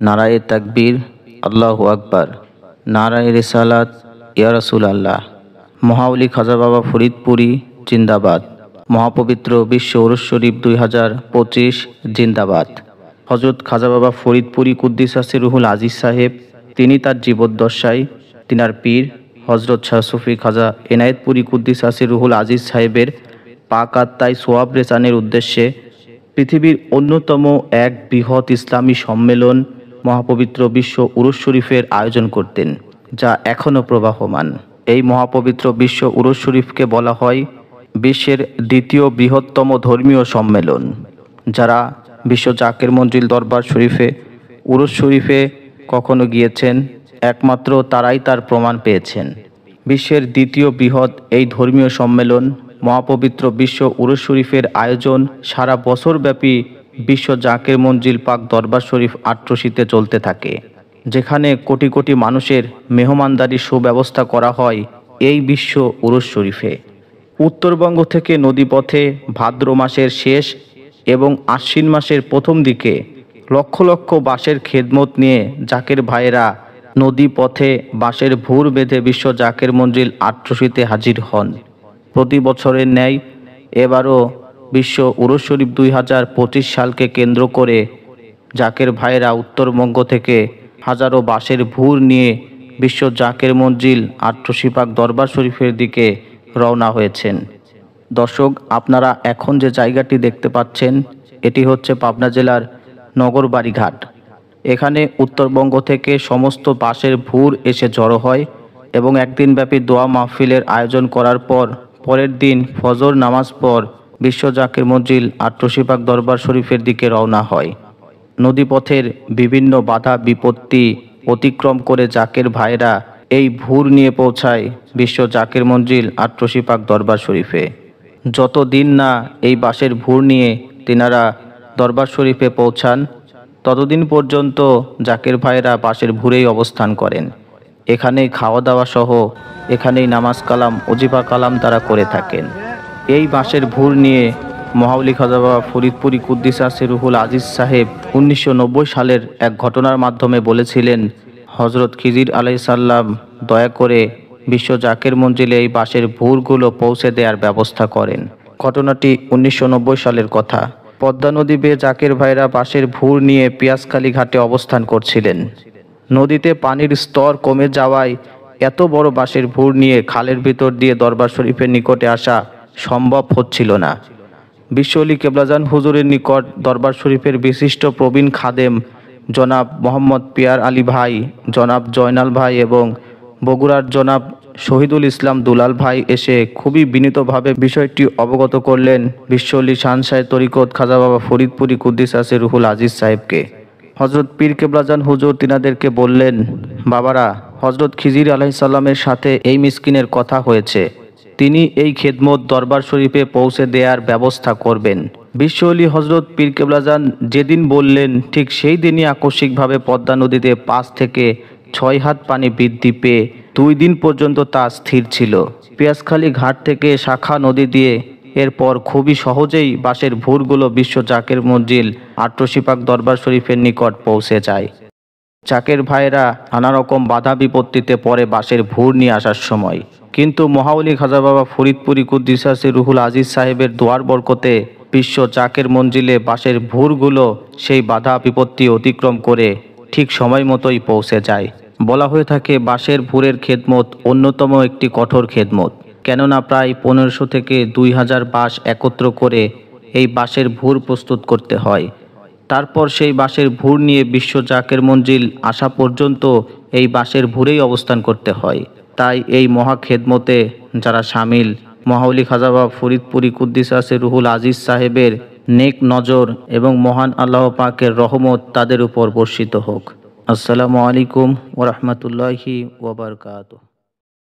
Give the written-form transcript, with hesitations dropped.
নারায়ে তাকবীর, আল্লাহু আকবার, নারায়ে রিসালাত, ইয়া রাসূলুল্লাহ। মহাওলি খাজা বাবা ফরিদপুরি জিন্দাবাদ। মহাপবিত্র বিশ্ব উরুস শরীফ 2025 জিন্দাবাদ। হযরত খাজা বাবা ফরিদপুরি কুদ্দিসাসে রুহুল আজিজ সাহেব, তিনি তার জীবদ্দশায় তিনার পীর হযরত শাহ সুফি খাজা এনায়েতপুরি কুদ্দিসাসে রুহুল আজিজ সাহেবের পাক আত্মায় সোয়াব রেসানের উদ্দেশ্যে পৃথিবীর অন্যতম এক বৃহৎ ইসলামী সম্মেলন মহাপবিত্র বিশ্ব উরুস শরীফের আয়োজন করতেন, যা এখনও প্রবাহমান। এই মহাপবিত্র বিশ্ব উরুস শরীফকে বলা হয় বিশ্বের দ্বিতীয় বৃহত্তম ধর্মীয় সম্মেলন। যারা বিশ্ব জাকের মঞ্জিল দরবার শরীফে উরুস শরীফে কখনো গিয়েছেন, একমাত্র তারাই তার প্রমাণ পেয়েছেন। বিশ্বের দ্বিতীয় বৃহৎ এই ধর্মীয় সম্মেলন মহাপবিত্র বিশ্ব উরুস শরীফের আয়োজন সারা বছরব্যাপী বিশ্ব জাকের মঞ্জিল পাক দরবার শরীফ আট্রসিতে চলতে থাকে, যেখানে কোটি কোটি মানুষের মেহমানদারির সুব্যবস্থা করা হয় এই বিশ্ব উরুস শরীফে। উত্তরবঙ্গ থেকে নদীপথে ভাদ্র মাসের শেষ এবং আশ্বিন মাসের প্রথম দিকে লক্ষ লক্ষ বাঁশের খেদমত নিয়ে জাকের ভাইয়েরা নদী পথে বাঁশের ভুর বেঁধে বিশ্ব জাকের মঞ্জিল আট্রসিতে হাজির হন। প্রতি বছরের ন্যায় এবারও বিশ্ব উরুস শরীফ 2025 সালকে কেন্দ্র করে জাকের ভাইয়েরা উত্তরবঙ্গ থেকে হাজারো বাঁশের ভুর নিয়ে বিশ্ব জাকের মঞ্জিল আট্রসি পাক দরবার শরীফের দিকে রওনা হয়েছেন। দর্শক, আপনারা এখন যে জায়গাটি দেখতে পাচ্ছেন, এটি হচ্ছে পাবনা জেলার নগরবাড়ি ঘাট। এখানে উত্তরবঙ্গ থেকে সমস্ত বাঁশের ভুর এসে জড়ো হয় এবং একদিনব্যাপী দোয়া মাহফিলের আয়োজন করার পর পরের দিন ফজর নামাজ পর বিশ্ব জাকের মঞ্জিল আট্রসি পাক দরবার শরীফের দিকে রওনা হয়। নদীপথের বিভিন্ন বাধা বিপত্তি অতিক্রম করে জাকের ভাইরা এই ভুর নিয়ে পৌঁছায় বিশ্ব জাকের মঞ্জিল আট্রসি পাক দরবার শরীফে। যতদিন না এই বাঁশের ভুর নিয়ে তিনারা দরবার শরীফে পৌঁছান, ততদিন পর্যন্ত জাকের ভাইরা বাঁশের ভুরেই অবস্থান করেন। এখানেই খাওয়া দাওয়া সহ এখানেই নামাজ কালাম ওজিফা কালাম তারা করে থাকেন। এই বাঁশের ভুর নিয়ে মহাওলি খাজা বাবা ফরিদপুরি কুদ্দিসাসে রুহুল আজিজ সাহেব 1990 সালের এক ঘটনার মাধ্যমে বলেছিলেন, হযরত খিজির আলাইহিস সালাম দয়া করে বিশ্ব জাকের মঞ্জিলে এই বাঁশের ভুরগুলো পৌঁছে দেওয়ার ব্যবস্থা করেন। ঘটনাটি 1990 সালের কথা। পদ্মা নদী বেয়ে জাকের ভাইরা বাঁশের ভুর নিয়ে পিয়াজখালী ঘাটে অবস্থান করছিলেন। নদীতে পানির স্তর কমে যাওয়ায় এত বড় বাঁশের ভুর নিয়ে খালের ভিতর দিয়ে দরবার শরীফের নিকটে আসা সম্ভব হচ্ছিল না। বিশ্বলি কেবলাজান হুজুরের নিকট দরবার শরীফের বিশিষ্ট প্রবীণ খাদেম জনাব মোহাম্মদ পিয়ার আলী ভাই, জনাব জয়নাল ভাই এবং বগুড়ার জনাব শহীদুল ইসলাম দুলাল ভাই এসে খুবই বিনীতভাবে বিষয়টি অবগত করলেন বিশ্বলি শানশাহ তরিকত খাজা বাবা ফরিদপুরি কুদ্দিসাসে রুহুল আজিজ সাহেবকে। হযরত পীর কেবলাজান হুজুর তিনাদেরকে বললেন, বাবারা, হযরত খিজির আলাইহিস সালামের সাথে এই মিসকিনের কথা হয়েছে, তিনি এই খেদমত দরবার শরীফে পৌঁছে দেওয়ার ব্যবস্থা করবেন। বিশ্বলি হযরত পীর কেবলাজান যেদিন বললেন, ঠিক সেই দিনই আকস্মিকভাবে পদ্মা নদীতে 5 থেকে 6 হাত পানি বৃদ্ধি পেয়ে 2 দিন পর্যন্ত তা স্থির ছিল। পিয়াজখালী ঘাট থেকে শাখা নদী দিয়ে এরপর খুবই সহজেই বাঁশের ভুরগুলো বিশ্ব জাকের মঞ্জিল আট্রসি পাক দরবার শরীফের নিকট পৌঁছে যায়। জাকের ভাইরা নানা রকম বাধা বিপত্তিতে পড়ে বাঁশের ভুর নিয়ে আসার সময়, কিন্তু মহাওলি খাজা বাবা ফরিদপুরি কুদ্দিসাসে রুহুল আজিজ সাহেবের দোয়ার বরকতে বিশ্ব জাকের মঞ্জিলে বাঁশের ভুরগুলো সেই বাধা বিপত্তি অতিক্রম করে ঠিক সময় মতোই পৌঁছে যায়। বলা হয়ে থাকে বাঁশের ভুরের খেদমত অন্যতম একটি কঠোর খেদমত, কেননা প্রায় 1500 থেকে 2000 বাঁশ একত্র করে এই বাঁশের ভুর প্রস্তুত করতে হয়। তারপর সেই বাঁশের ভুর নিয়ে বিশ্ব জাকের মঞ্জিল আসা পর্যন্ত এই বাঁশের ভুরেই অবস্থান করতে হয়। তাই এই মহা খেদমতে যারা শামিল, মহাওলি খাজা বাবা ফরিদপুরি কুদ্দিসাসে রুহুল আজিজ সাহেবের নেক নজর এবং মহান আল্লাহ পাকের রহমত তাদের উপর বর্ষিত হোক। আসসালামু আলাইকুম ওয়া রাহমাতুল্লাহি ওয়া বারাকাতুহু।